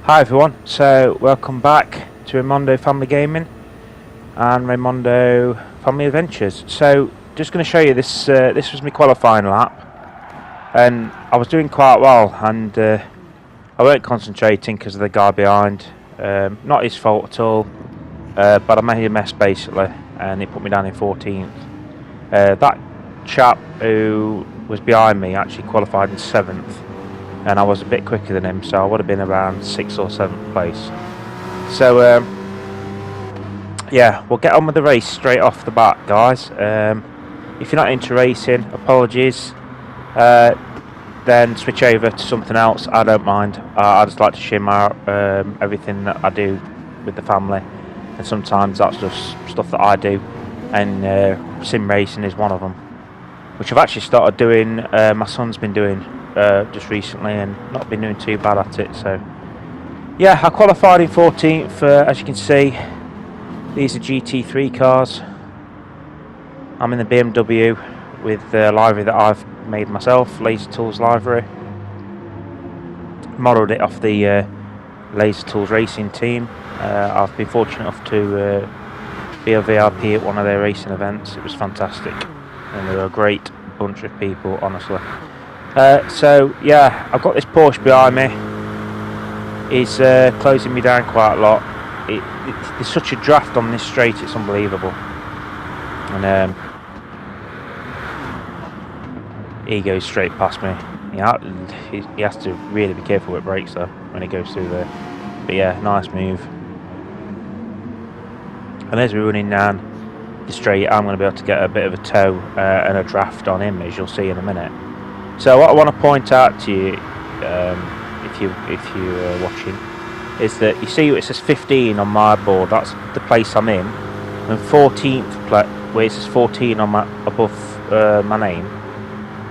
Hi everyone, so welcome back to Raimondo Family Gaming and Raimondo Family Adventures. So just going to show you this. This was my qualifying lap, and I was doing quite well, and I weren't concentrating because of the guy behind. Not his fault at all, but I made a mess basically, and he put me down in 14th. That chap who was behind me actually qualified in 7th. And I was a bit quicker than him, so I would have been around 6th or 7th place. So yeah, we'll get on with the race straight off the bat, guys. If you're not into racing, apologies. Then switch over to something else. I don't mind. I just like to share my everything that I do with the family, and sometimes that's just stuff that I do. And sim racing is one of them, which I've actually started doing. My son's been doing just recently and not been doing too bad at it. So yeah, I qualified in 14th. As you can see, these are GT3 cars. I'm in the BMW with the livery that I've made myself, Laser Tools livery. Modelled it off the Laser Tools racing team. I've been fortunate enough to be a VIP at one of their racing events. It was fantastic, and they were a great bunch of people, honestly. So yeah, I've got this Porsche behind me. He's closing me down quite a lot. There's such a draft on this straight, it's unbelievable. And he goes straight past me. He has to really be careful with brakes though when he goes through there. But yeah, nice move. And as we're running down the straight, I'm going to be able to get a bit of a toe and a draft on him, as you'll see in a minute. So what I want to point out to you, if you're watching, is that you see it says 15 on my board. That's the place I'm in. And 14th, where it says 14 on above my name,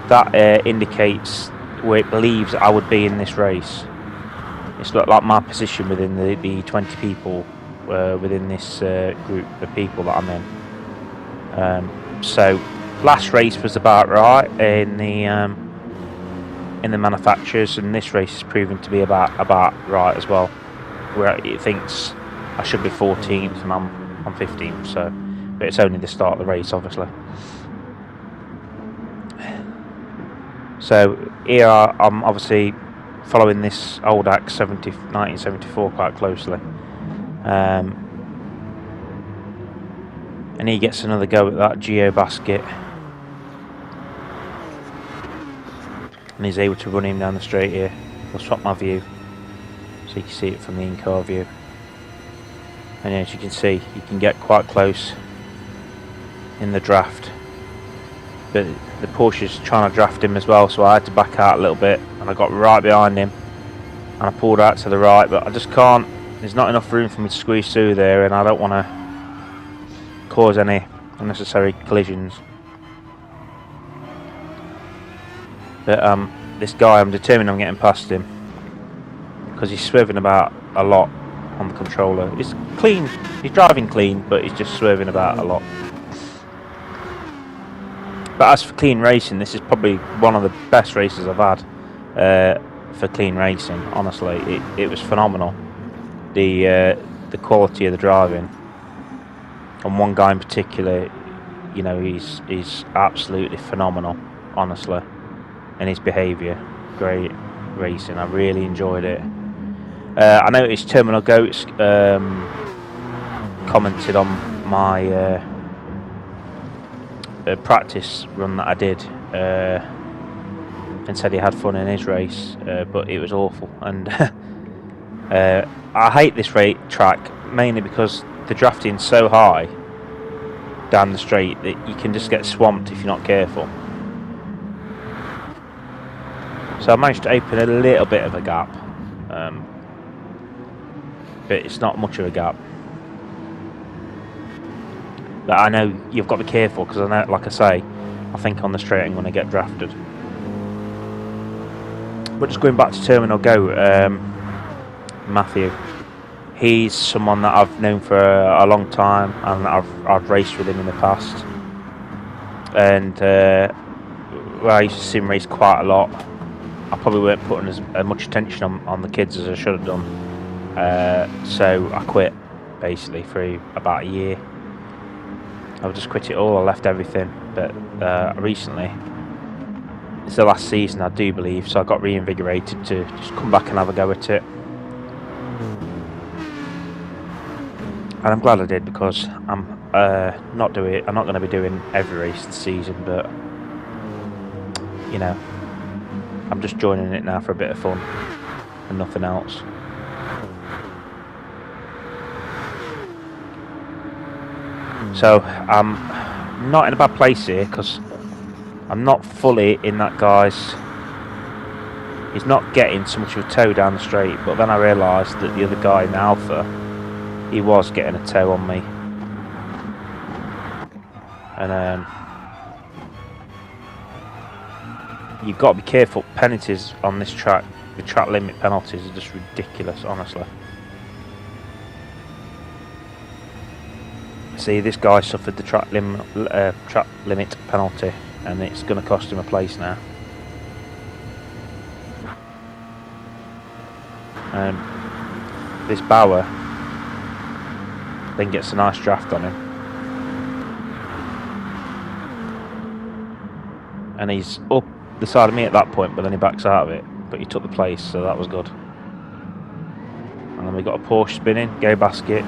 that indicates where it believes I would be in this race. It's like my position within the 20 people within this group of people that I'm in. So last race was about right in the manufacturers, and this race is proving to be about right as well, where it thinks I should be 14th and I'm 15th. So, but it's only the start of the race, obviously. So here I'm obviously following this old Axe 1974 quite closely, and he gets another go at that Geo basket. And he's able to run him down the straight here. I'll swap my view so you can see it from the in-car view. And as you can see, you can get quite close in the draft. But the Porsche's trying to draft him as well, so I had to back out a little bit, and I got right behind him. And I pulled out to the right, but I just can't. There's not enough room for me to squeeze through there, and I don't want to cause any unnecessary collisions. But this guy, I'm determined I'm getting past him, because he's swerving about a lot on the controller. He's clean, he's driving clean, but he's just swerving about a lot. But as for clean racing, this is probably one of the best races I've had for clean racing. Honestly, it was phenomenal. The quality of the driving, and one guy in particular, you know, he's absolutely phenomenal, honestly. And his behaviour, great racing. I really enjoyed it. I noticed Terminal Goats commented on my practice run that I did, and said he had fun in his race, but it was awful. And I hate this track mainly because the drafting's so high down the straight that you can just get swamped if you're not careful. So I managed to open a little bit of a gap, but it's not much of a gap. But I know you've got to be careful, because I know, like I say, I think on the straight I'm going to get drafted. But just going back to Terminal Go, Matthew, he's someone that I've known for a long time, and I've raced with him in the past. And I used to sim race quite a lot. I probably weren't putting as much attention on the kids as I should have done. So I quit basically for about a year. I just quit it all. I left everything. But recently, it's the last season, I do believe, so I got reinvigorated to just come back and have a go at it. And I'm glad I did, because I'm not going to be doing every race this season, but you know, I'm just joining it now for a bit of fun and nothing else. So I'm not in a bad place here, because I'm not fully in that guy's. He's not getting so much of a toe down the straight, but then I realised that the other guy in the Alpha, he was getting a toe on me. And you've got to be careful. Penalties on this track, the track limit penalties are just ridiculous, honestly. See, this guy suffered the track limit penalty, and it's going to cost him a place now. This Bauer then gets a nice draft on him, and he's up the side of me at that point, but then he backs out of it, but he took the place, so that was good. And then we got a Porsche spinning, Gay Basket.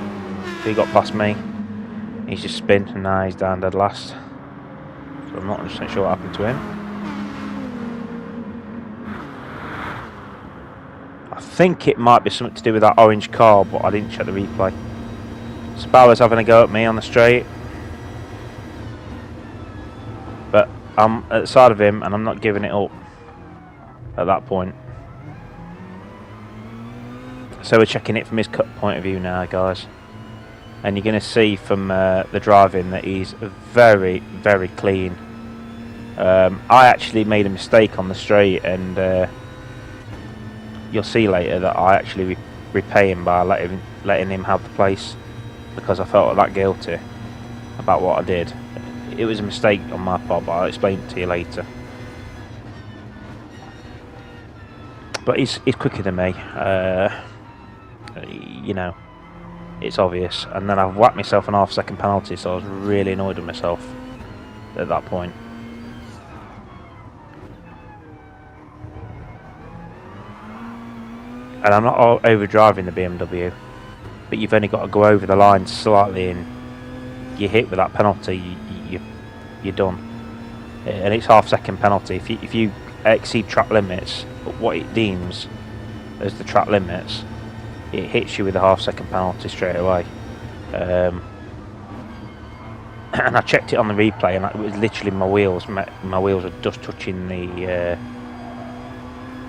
He got past me, he's just spin, and now he's down dead last, so I'm not 100% sure what happened to him. I think it might be something to do with that orange car, but I didn't check the replay. So Bauer's having a go at me on the straight, but I'm at the side of him and I'm not giving it up at that point. So we're checking it from his cut point of view now, guys, and you're going to see from the driving that he's very, very clean. I actually made a mistake on the straight, and you'll see later that I actually repay him by letting him have the place, because I felt that guilty about what I did. It was a mistake on my part, but I'll explain it to you later. But he's quicker than me. You know, it's obvious. And then I've whacked myself an half-second penalty, so I was really annoyed with myself at that point. And I'm not over-driving the BMW, but you've only got to go over the line slightly and you hit with that penalty, you're done. And it's half-second penalty. If you exceed track limits, but what it deems as the track limits, it hits you with a half-second penalty straight away. And I checked it on the replay, and it was literally my wheels. My wheels were just touching the,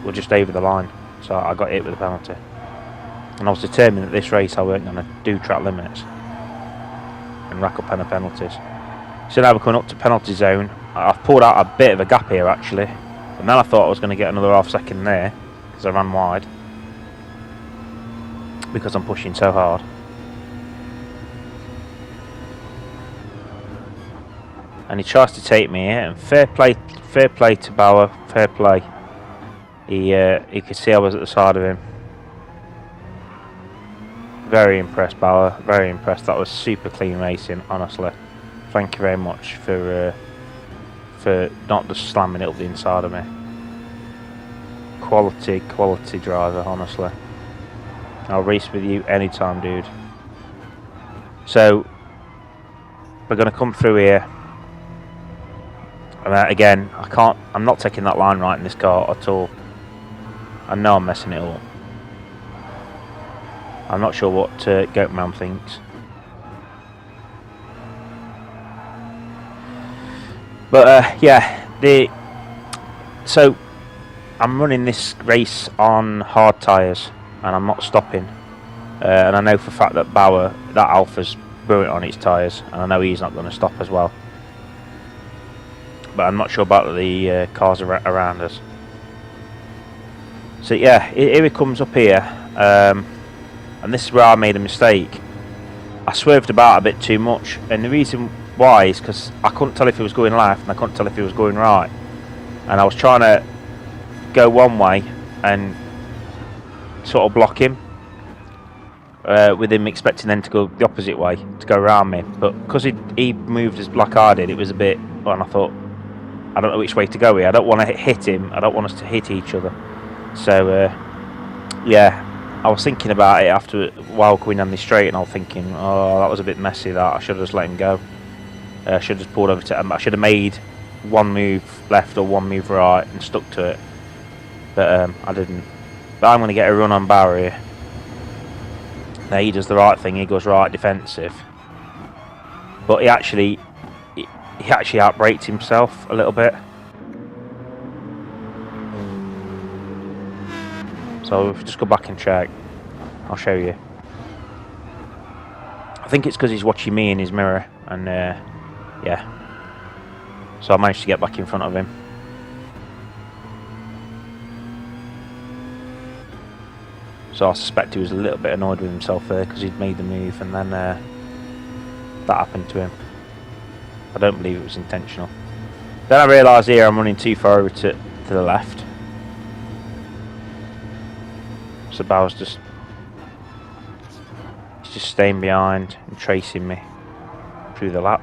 were just over the line. So I got hit with a penalty. And I was determined that this race I weren't going to do track limits and rack up any penalties. So now we're coming up to penalty zone. I've pulled out a bit of a gap here actually. And then I thought I was going to get another half-second there, because I ran wide, because I'm pushing so hard. And he tries to take me here, and fair play to Bauer, fair play. He could see I was at the side of him. Very impressed, Bauer. Very impressed. That was super clean racing, honestly. Thank you very much for not just slamming it up the inside of me. Quality driver, honestly. I'll race with you anytime, dude. So we're going to come through here. And again, I'm not taking that line right in this car at all. I know I'm messing it up. I'm not sure what Goatman thinks. But yeah, so I'm running this race on hard tyres, and I'm not stopping. And I know for a fact that Bauer, that Alpha's brilliant on its tyres, and I know he's not going to stop as well. But I'm not sure about the cars around us. So yeah, here it comes up here, and this is where I made a mistake. I swerved about a bit too much, and the reason why is because I couldn't tell if he was going left and I couldn't tell if he was going right, and I was trying to go one way and sort of block him, with him expecting then to go the opposite way, to go around me. But because he moved as like I did, it was a bit, well, and I thought, I don't know which way to go here. I don't want to hit him. I don't want us to hit each other. So, yeah, I was thinking about it after while going down the straight, and I was thinking, oh, that was a bit messy. That I should have just let him go. I should have just pulled over to him. I should have made one move left or one move right and stuck to it. But I didn't. But I'm going to get a run on Bauer here. Now he does the right thing. He goes right defensive. But he actually outbraked himself a little bit. So if we just go back and check, I'll show you. I think it's because he's watching me in his mirror, and yeah. So I managed to get back in front of him. So I suspect he was a little bit annoyed with himself there because he'd made the move, and then that happened to him. I don't believe it was intentional. Then I realised here I'm running too far over to the left. So Bauer's just staying behind and tracing me through the lap.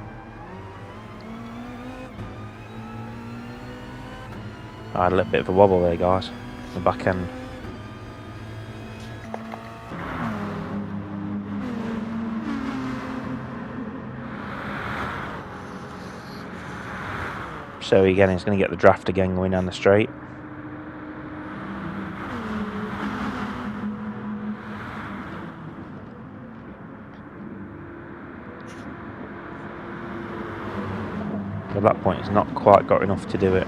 I had a little bit of a wobble there, guys. The back end. So again, he's going to get the draft again going down the straight. At that point, he's not quite got enough to do it.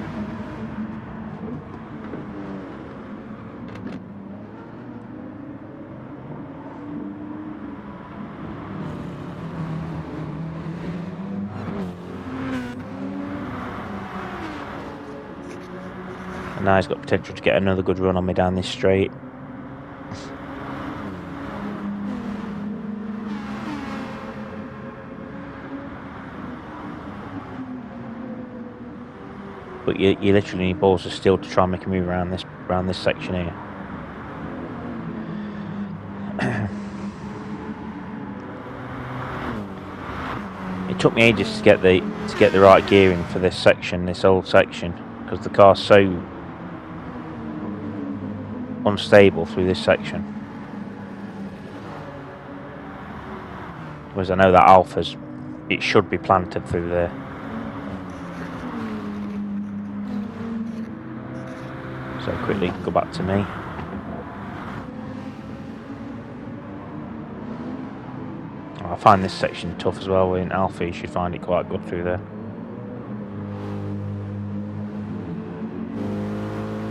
And now he's got potential to get another good run on me down this straight. But you literally need balls of steel to try and make a move around this section here. It took me ages to get the right gearing for this section, this whole section, because the car's so unstable through this section. Whereas I know that Alpha's, it should be planted through there. So quickly go back to me. I find this section tough as well. In Alpha you should find it quite good through there.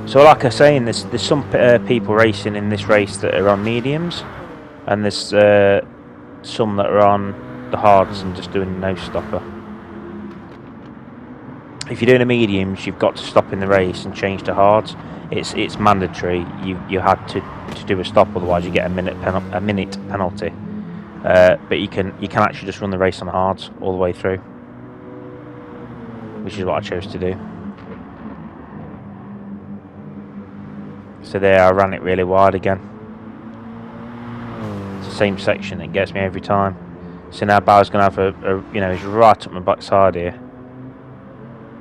So like I was saying, there's some people racing in this race that are on mediums, and there's some that are on the hards and just doing no stopper. If you're doing a mediums, you've got to stop in the race and change to hards. It's mandatory. You had to do a stop, otherwise you get a minute penalty. But you can actually just run the race on hards all the way through, which is what I chose to do. So there, I ran it really wide again. It's the same section that gets me every time. So now Bauer's going to have he's right up my backside here,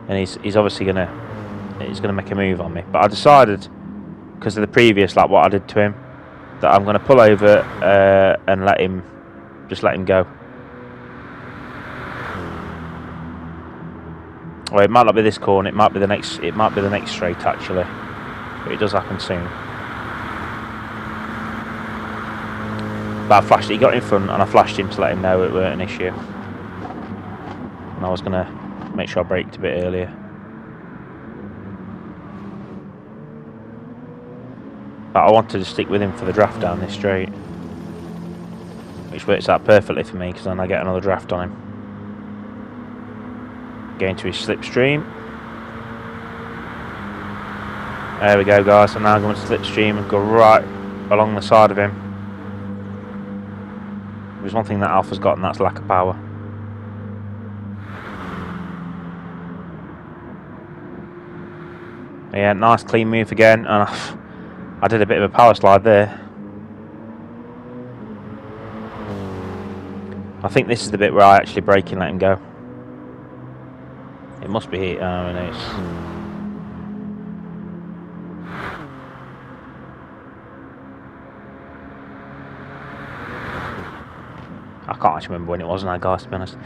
and he's obviously going to make a move on me. But I decided, because of the previous lap, what I did to him, that I'm going to pull over and let him go. Well, it might not be this corner. It might be the next. It might be the next straight actually, but it does happen soon. But I flashed. He got in front, and I flashed him to let him know it weren't an issue. And I was going to make sure I braked a bit earlier. But I wanted to stick with him for the draft down this straight, which works out perfectly for me because then I get another draft on him. Get into his slipstream. There we go, guys. I'm now going to slipstream and go right along the side of him. There's one thing that Alpha's got, and that's lack of power. Yeah, nice clean move again, and I did a bit of a power slide there. I think this is the bit where I actually brake and let him go. It must be here. Oh, no, I can't actually remember when it was now, guys, to be honest.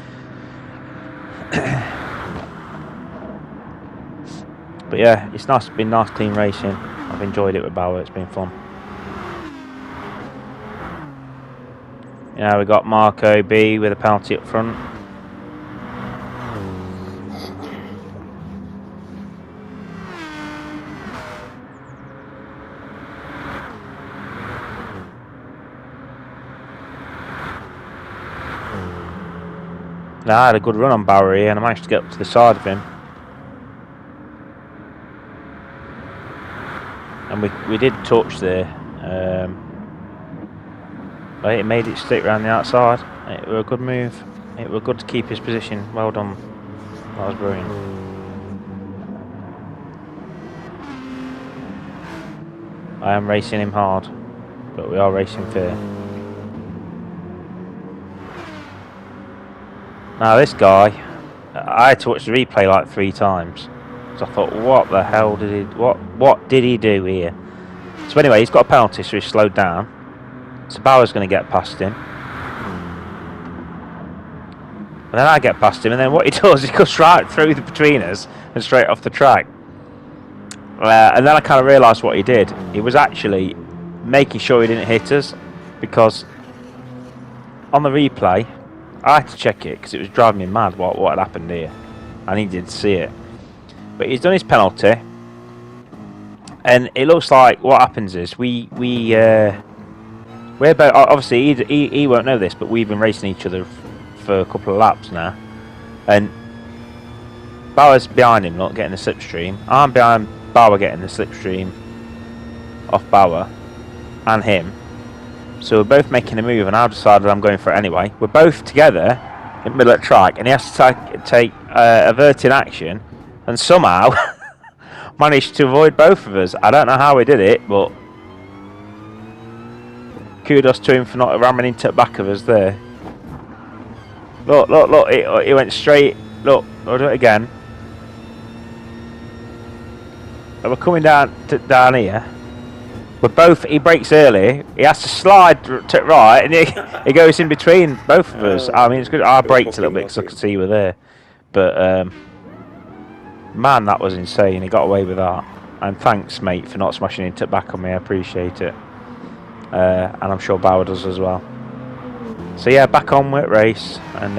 But yeah, it's nice. It's been nice, clean racing. I've enjoyed it with Bauer. It's been fun. Yeah, we got Marco B with a penalty up front. Now, I had a good run on Bauer here and I managed to get up to the side of him. And we did touch there. But it made it stick around the outside. It was a good move. It was good to keep his position. Well done. That was brilliant. I am racing him hard, but we are racing fair. Now this guy, I had to watch the replay like 3 times. So I thought, what the hell did he? What did he do here? So anyway, he's got a penalty, so he's slowed down. So Bauer's going to get past him. And then I get past him, and then what he does, he goes right through between us and straight off the track. And then I kind of realised what he did. He was actually making sure he didn't hit us, because on the replay, I had to check it because it was driving me mad what had happened here. I needed to see it. But he's done his penalty, and it looks like what happens is we're both, obviously he won't know this, but we've been racing each other for a couple of laps now, and Bauer's behind him, not getting the slipstream. I'm behind Bauer, getting the slipstream off Bauer and him. So we're both making a move, and I've decided I'm going for it anyway. We're both together in the middle of the track, and he has to take averting action, and somehow managed to avoid both of us. I don't know how we did it, but kudos to him for not ramming into the back of us there. Look, look, look, it went straight. Look, I'll do it again. And we're coming down here. We're both, he brakes early, he has to slide to right, and he goes in between both of us. I mean, it's good. I braked a little bit because I could see you were there. But, man, that was insane. He got away with that. And thanks, mate, for not smashing into the back on me. I appreciate it. And I'm sure Bauer does as well. So, yeah, back on with race. And,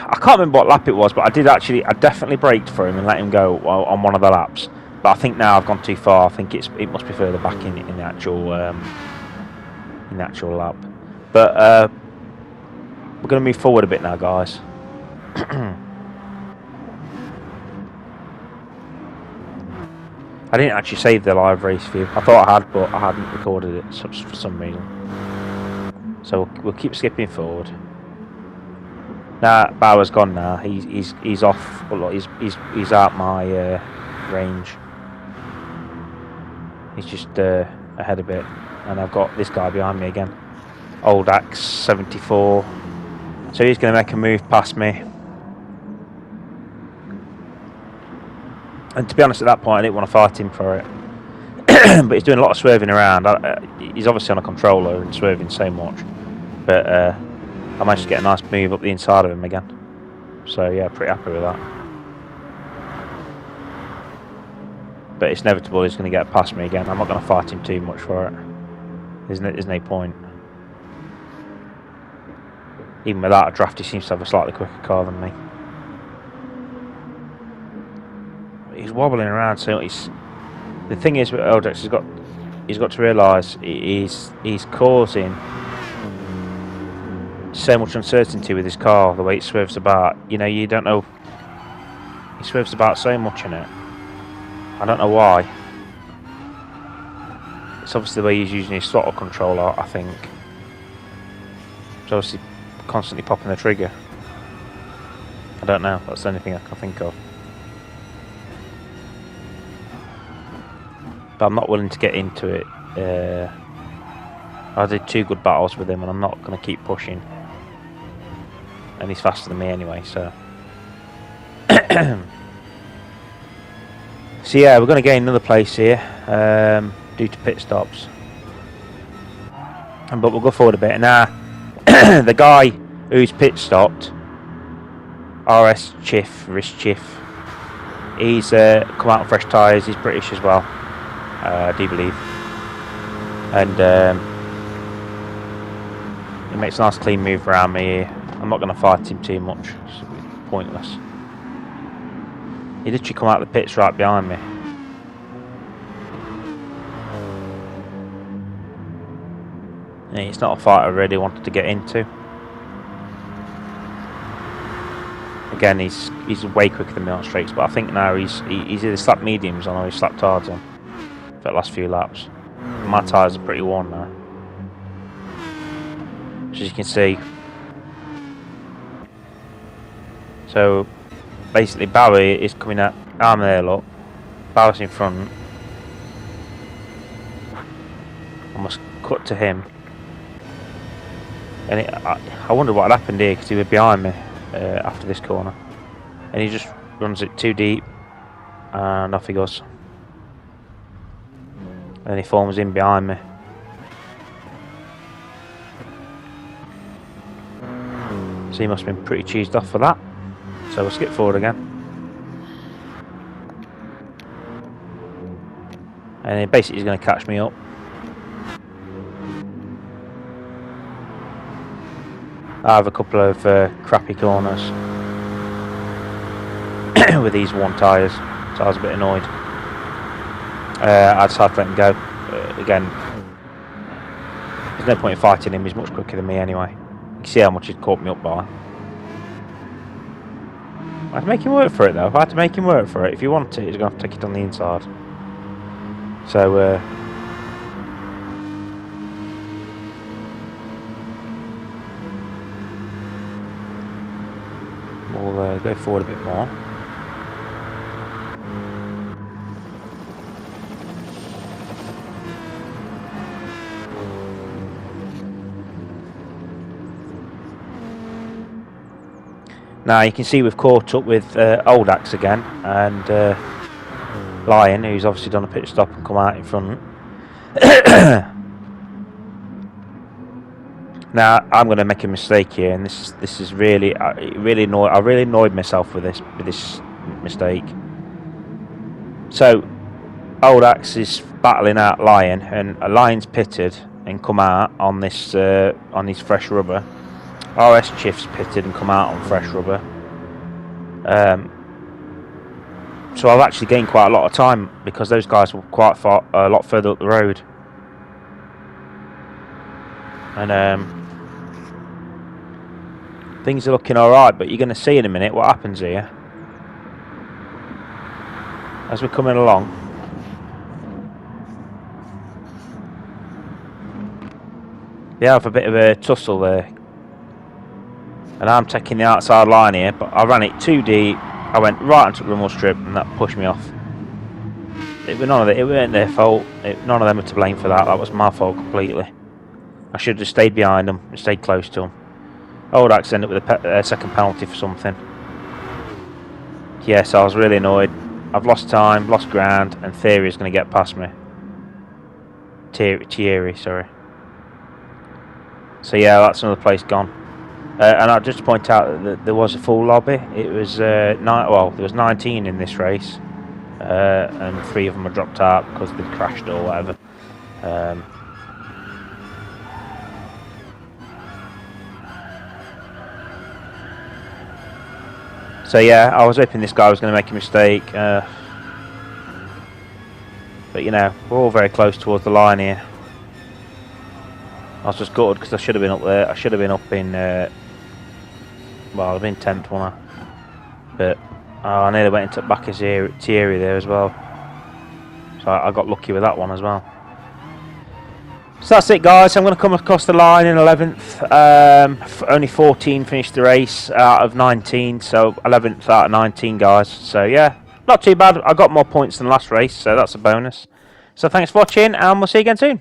I can't remember what lap it was, but I definitely braked for him and let him go on one of the laps. But I think now I've gone too far. I think it must be further back in the actual lap. But we're going to move forward a bit now, guys. I didn't actually save the live race view. I thought I had, but I hadn't recorded it for some reason. So we'll keep skipping forward. Nah, Bauer's gone now. He's off. Well, he's out my range. He's just ahead a bit, and I've got this guy behind me again. Old Axe 74. So he's going to make a move past me. And to be honest, at that point, I didn't want to fight him for it. But he's doing a lot of swerving around. He's obviously on a controller and swerving so much. But I managed to get a nice move up the inside of him again. So yeah, pretty happy with that. But it's inevitable he's going to get past me again. I'm not going to fight him too much for it. There's no point. Even without a draft, he seems to have a slightly quicker car than me. He's wobbling around, so the thing is with Eldex, he's got to realise he's causing so much uncertainty with his car, the way it swerves about. You know, you don't know. He swerves about so much in it. I don't know why. It's obviously the way he's using his throttle controller, I think. He's obviously constantly popping the trigger. I don't know. That's the only thing I can think of. But I'm not willing to get into it I did 2 good battles with him, and I'm not going to keep pushing. And he's faster than me anyway, so. So yeah, we're going to gain another place here due to pit stops. But we'll go forward a bit. Now, the guy who's pit stopped, RS Chiff, he's come out on fresh tyres. He's British as well, I do believe. And he makes a nice clean move around me here. I'm not going to fight him too much. It's pointless. He literally come out of the pits right behind me. Yeah, it's not a fight I really wanted to get into. Again, he's way quicker than me on straights, but I think now he's either slapped mediums on or he's slapped hards on for the last few laps. My tyres are pretty worn now, as you can see. So basically Barry is coming at, I'm there, look. Barry's in front. I must cut to him. And I wonder what had happened here, because he was behind me after this corner. And he just runs it too deep. And off he goes. And he forms in behind me. So he must have been pretty cheesed off for that. So we'll skip forward again. And he basically is going to catch me up. I have a couple of crappy corners with these one tyres, so I was a bit annoyed. I decided to let him go. Again, there's no point in fighting him, he's much quicker than me anyway. You can see how much he's caught me up by. I had to make him work for it though. I had to make him work for it. If he wanted it, he's going to have to take it on the inside. So, we'll go forward a bit more. Now you can see we've caught up with Old Axe again, and Lion, who's obviously done a pit stop and come out in front. Now I'm going to make a mistake here, and this is really I really annoyed myself with this mistake. So Old Axe is battling out Lion, and Lion's pitted and come out on this on his fresh rubber. RS Chiff's pitted and come out on fresh rubber. So I've actually gained quite a lot of time because those guys were quite far, a lot further up the road. And things are looking alright, but you're going to see in a minute what happens here. As we're coming along. They have a bit of a tussle there. And I'm taking the outside line here, but I ran it too deep. I went right onto the rumble strip, and that pushed me off. It weren't their fault. None of them were to blame for that. That was my fault completely. I should have stayed behind them and stayed close to them. Old Axe ended up with a second penalty for something. Yes, I was really annoyed. I've lost time, lost ground, and Theory is going to get past me. Thierry, sorry. So yeah, that's another place gone. And I'll just point out that there was a full lobby. It was there was 19 in this race, and 3 of them were dropped out because they'd crashed or whatever. So yeah, I was hoping this guy was going to make a mistake, but you know, we're all very close towards the line here. I was just gutted because I should have been up there. I should have been up in. Well, I've been 10th, wasn't I? But I nearly went into back as Thierry there as well. So I got lucky with that one as well. So that's it, guys. I'm going to come across the line in 11th. Only 14 finished the race out of 19. So 11th out of 19, guys. So yeah, not too bad. I got more points than last race, so that's a bonus. So thanks for watching, and we'll see you again soon.